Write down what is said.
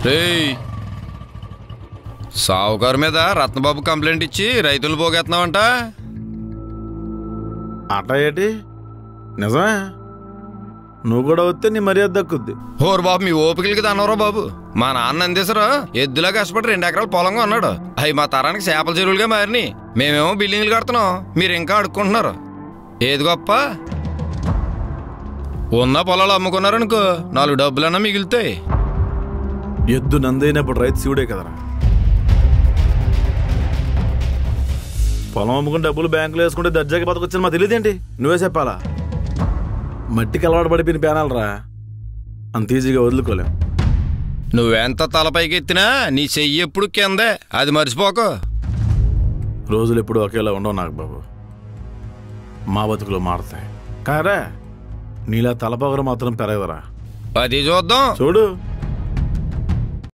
రేయ్, సావుకారు మీద రత్నబాబు కంప్లైంట్ ఇచ్చి రైతులు పోగేస్తున్నావంట. అట్లా ఏంటి? నిజమే, నువ్వు కూడా వస్తే నీ మర్యాద దక్కుద్ది. ఓరు బాబు, మీ ఓపికలకి దన్నవరా బాబు. మా నాన్న అందేసరా ఎద్దులా కష్టపడి 2 ఎకరాల పొలంగా ఉన్నాడు. అవి మా తరానికి చేపల చెరువులుగా మారినాయి. మేమేమో బిల్డింగ్లు కడుతున్నాం, మీరు ఇంకా అడుక్కుంటున్నారు. ఏది గొప్ప? ఉన్న పొలాలు అమ్ముకున్నారనుకో 4 డబ్బులన్నా మిగులుతాయి. ఎద్దు నందైనప్పుడు రైతు శివుడే కదరా. పొలం అమ్ముకుని డబ్బులు బ్యాంకులో వేసుకుంటే దర్జాకి బతకొచ్చాను మా తెలియదేంటి? నువ్వే చెప్పాలా? మట్టికి అలవాటు పడిపోయిన పేనాలరా, అంత ఈజీగా వదులుకోలేం. నువ్వెంత తలపైకి ఎత్తినా నీ చెయ్యి ఎప్పుడు కిందే, అది మర్చిపోకు. రోజులు ఎప్పుడు ఒకేలా ఉండవు నాకు బాబు, మా బతుకులు మారుతాయి. కారా నీలా తలపొగరు మాత్రం పెరగదురా. అది చూద్దాం. చూడు.